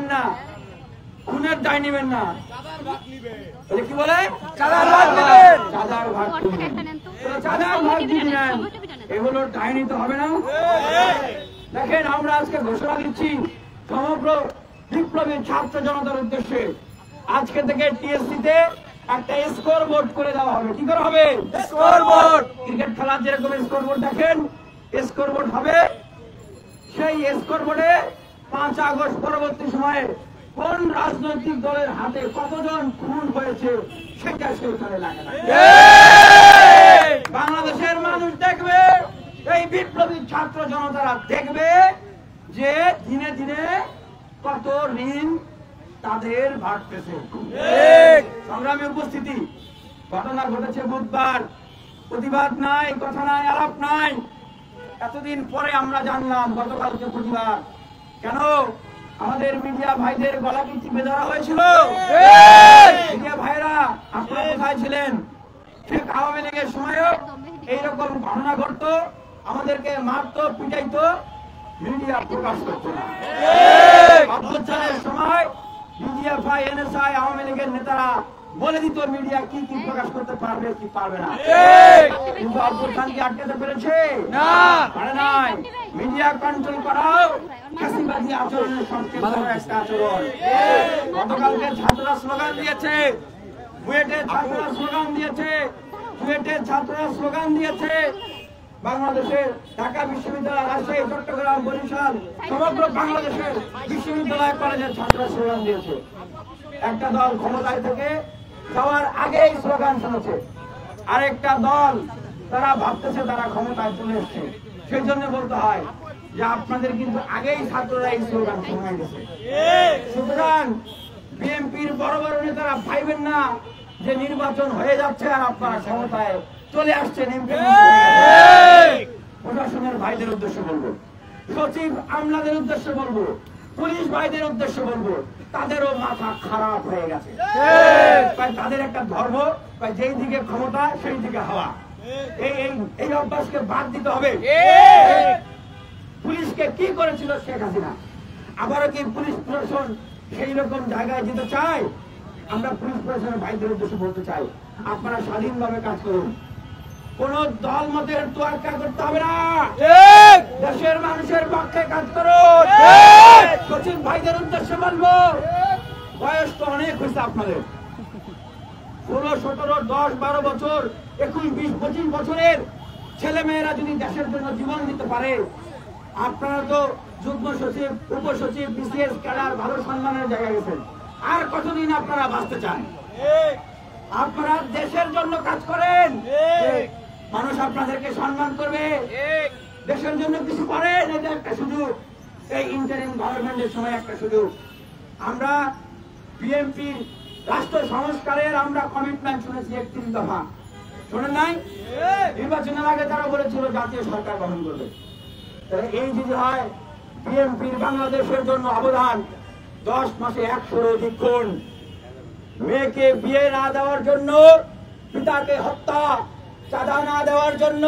নিবেন না, খুনের দায় নিবেন না, কি বলে চাঁদার ভাগ নিবেন, চাঁদার ভাগ চাঁদার ভাগ যদি নেন এগুলো দায় নিতে হবে না। দেখেন আমরা আজকে ঘোষণা দিচ্ছি সমগ্র বিপ্লবী ছাত্র জনতার উদ্দেশ্যে, আজকে থেকে টিএসসি তে একটা স্কোর বোর্ড করে দেওয়া হবে। কি করা হবে? Score board. ক্রিকেট খেলার যেরকম স্কোর বোর্ড দেখেন স্কোর বোর্ড হবে, সেই স্কোর বোর্ডে 5 আগস্ট পরবর্তী সময়ে কোন রাজনৈতিক দলের হাতে কতজন খুন হয়েছে সেটা সেখানে লাগে না। বাংলাদেশের মানুষ দেখবে, এই বিপ্লবী ছাত্র জনতারা দেখবে যে দিনে দিনে কত ঋণ তাদের ভাগতেছে। সংগ্রামী উপস্থিতি, ঘটনা ঘটেছে বুধবার, প্রতিবাদ নাই, কথা নাই, আলাপ নাই। এতদিন পরে আমরা জানলাম গতকালকে প্রতিবাদ। কেন আমাদের মিডিয়া ভাইদের গলা কি টিপে ধরা হয়েছিল? মিডিয়া ভাইরা আপনারা কোথায় ছিলেন? ঠিক আওয়ামী লীগের সময়ও এইরকম ঘটনা ঘটতো, আমাদেরকে মারতো, পিটাইতো, মিডিয়া প্রকাশ করতো না। অভ্যুত্থানের সময় ডিজিএফআই, এনএসআই, আওয়ামী লীগের নেতারা বলে দিত মিডিয়া কি কি প্রকাশ করতে পারবে কি পারবে না। কিন্তু অভ্যুত্থান কি আটকাতে পেরেছে? না, পারে নাই। মিডিয়া কন্ট্রোল করাও ফাঁসিবাদী আচরণের সবচেয়ে বড় একটা আচরণ। গতকালকে ছাত্ররা স্লোগান দিয়েছে, বুয়েটের ছাত্ররা স্লোগান দিয়েছে, বুয়েটের ছাত্ররা স্লোগান দিয়েছে, বাংলাদেশের ঢাকা বিশ্ববিদ্যালয়, রাজশাহী, চট্টগ্রাম, বরিশাল, সমগ্র বাংলাদেশের বিশ্ববিদ্যালয় কলেজের ছাত্ররা স্লোগান দিয়েছে। একটা দল ক্ষমতায় থেকে যাওয়ার আগেই স্লোগান শুনেছে, আরেকটা দল তারা ভাবতেছে তারা ক্ষমতায় চলে এসছে। সেই জন্য বলতে হয় যে আপনাদের কিন্তু আগেই ছাত্ররা এই স্লোগান শোনায় গেছে। সুতরাং বিএনপির বড় বড় নেতারা ভাইবেন না যে নির্বাচন হয়ে যাচ্ছে আর আপনারা ক্ষমতায় চলে আসছেন। প্রশাসনের ভাইদের উদ্দেশ্যে বলবো, সচিব আমলাদের উদ্দেশ্যে বলবো, পুলিশ ভাইদের উদ্দেশ্যে বলবো, তাদেরও মাথা খারাপ হয়ে গেছে। তাদের একটা ধর্ম, যেই দিকে ক্ষমতা সেই দিকে হাওয়া। এই অভ্যাসকে বাদ দিতে হবে। পুলিশকে কি করেছিল শেখ হাসিনা, আবারও কি পুলিশ প্রশাসন সেই রকম জায়গায় যেতে চায়? আমরা পুলিশ প্রশাসনের ভাইদের উদ্দেশ্যে বলতে চাই, আপনারা স্বাধীনভাবে কাজ করুন, কোন দল মতের তোয়াক্কা করতে হবে না, দেশের মানুষের পক্ষে কাজ করুন। সচিব ভাইদের উদ্দেশ্যে বলবো, বয়স তো অনেক হয়েছে আপনাদের, 16, 17, 10, 12 বছর, 21, 20, 25 বছরের ছেলে মেয়েরা যদি দেশের জন্য জীবন দিতে পারে, আপনারা তো যুগ্ম সচিব, উপসচিব, বিসিএস ক্যাডার, ভালো সম্মানের জায়গায় গেছেন, আর কতদিন আপনারা বাঁচতে চান? আপনারা দেশের জন্য কাজ করেন, মানুষ আপনাদেরকে সম্মান করবে, দেশের জন্য কিছু করেন, এটা একটা সুযোগ। এই ইন্টারিম গভর্নমেন্টের সময় একটা সুযোগ। আমরা বিএনপির রাষ্ট্র সংস্কারের আমরা কমিটমেন্ট শুনেছি 31 দফা, শোনেন নাই? নির্বাচনের আগে তারা বলেছিল জাতীয় সরকার গঠন করবে। এই যদি হয়, বিএনপির বাংলাদেশের জন্য অবদান 10 মাসে 100 অধিক খুন, মেয়েকে বিয়ে না দেওয়ার জন্য পিতাকে হত্যা, চাঁদা না দেওয়ার জন্য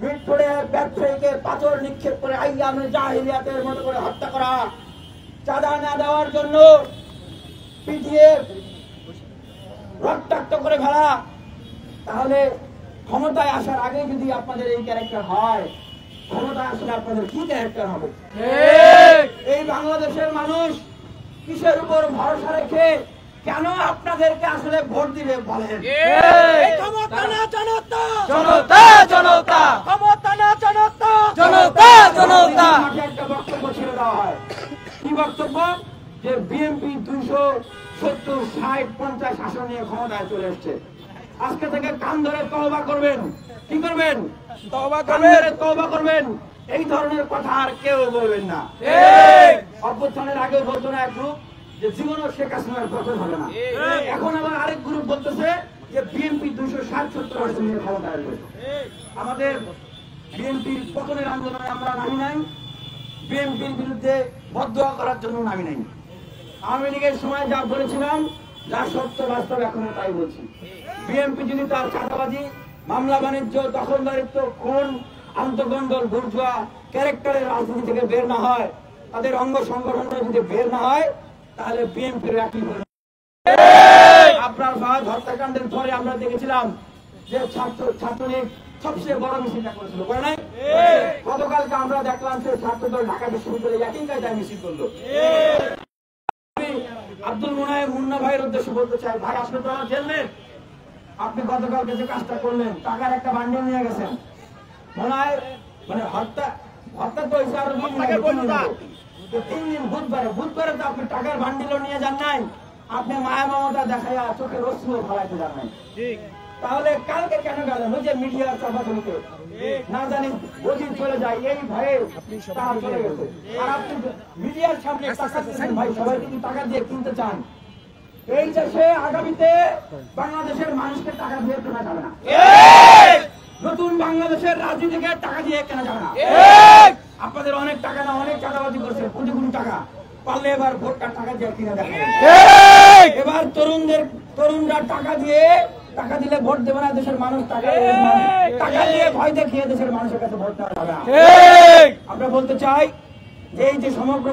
মিটফোড়ে ব্যবসায়ীকে পাথর নিক্ষেপ করে আইয়ামে জাহিলিয়াতের মতো করে হত্যা করা, চাঁদা না দেওয়ার জন্য পিটিয়ে রক্তাক্ত করে ফেলা। তাহলে ক্ষমতায় আসার আগে যদি আপনাদের এই ক্যারেক্টার হয়, ক্ষমতায় আসলে আপনাদের কি ক্যারেক্টার হবে? এই বাংলাদেশের মানুষ কিসের উপর ভরসা রেখে কেন আপনাদেরকে আসলে ভোট দিবে বলেন? ক্ষমতা না জনতা, জনতা জনতা, ক্ষমতা না জনতা, জনতা জনতা। একটা বক্তব্য ছেড়ে দেওয়া হয়, কি বক্তব্য? যে বিএনপি 270, 60, 50 আসন নিয়ে ক্ষমতায় চলে এসছে। আজকে থেকে কান ধরে তওবা করবেন। কি করবেন? তওবা করবেন, তওবা করবেন। এই ধরনের কথা আর কেউ বলবেন না। অভ্যুত্থানের আগে বলতো না এক গ্রুপ যে জীবনও শেখ হাসিনার পতন হবে না, এখন আবার আরেক গ্রুপ বলতেছে যে বিএনপি 260-70 আসন নিয়ে ক্ষমতায় আসবে। আমাদের বিএনপির পতনের আন্দোলনে আমরা নামি নাই, বিএনপির বিরুদ্ধে বদদোয়া করার জন্য নামি নাই। আওয়ামী লীগের সময় যা বলেছিলাম, যা সত্য বাস্তব এখনো তাই বলছি। বিএনপি যদি তার চাঁদাবাজি, মামলা বাণিজ্য, দখলদারিত্ব, খুন, আন্তঃগন্ডল, বুর্জুয়া ক্যারেক্টারের রাজনীতি থেকে বের না হয়, তাদের অঙ্গ সংগঠনটা যদি বের না হয়, তাহলে বিএনপির একই হলো। আপনার ফাহাদ হত্যাকাণ্ডের পরে আমরা দেখেছিলাম যে ছাত্রলীগ সবচেয়ে বড় মিছিলটা করেছিল, করে নাই? গতকালকে আমরা দেখলাম যে ছাত্রদল ঢাকা বিশ্ববিদ্যালয়ে একই কায়দায় মিছিল করলো। আব্দুল মুন্না ভাইয়ের উদ্দেশ্যে বলতে চাই, ভাই আপনি তো আমার জেলমেট, আপনি গতকালকে যে কাজটা করলেন, টাকার একটা বান্ডিল নিয়ে গেছেন, মনে হয় মানে হত্যা তো হয়েছে আরো 3 দিন বুধবারে তো আপনি টাকার বান্ডিলও নিয়ে যান নাই, আপনি মায়া মমতা দেখাইয়া চোখে রশ্মিও ফলাইতে যান নাই। তাহলে কালকে কেন গেলেন ওই যে মিডিয়ার চাপাচলিতে? না জানি বজি চলে যায় এই ভয়ে তারা চলে গেছে। আর আপনি মিডিয়ার সামনে টাকা দিচ্ছেন, ভাই সবাই কিন্তু টাকা দিয়ে কিনতে চান। এই দেশে আগামীতে বাংলাদেশের মানুষকে টাকা দিয়ে কেনা যাবে না, নতুন বাংলাদেশের রাজনীতিকে টাকা দিয়ে কেনা যাবে না। আপনাদের অনেক টাকা না, অনেক টাকাবাজি করছে, কোটি কোটি টাকা, পারলে এবার ভোটটা টাকা দিয়ে কিনে দেখেন। এবার তরুণরা টাকা দিলে ভোট দেবে না, দেশের মানুষ টাকা দিয়ে ভয় দেখিয়ে দেশের মানুষের কাছে ভোট দেওয়া যাবে না। আমরা বলতে চাই যে এই যে সমগ্র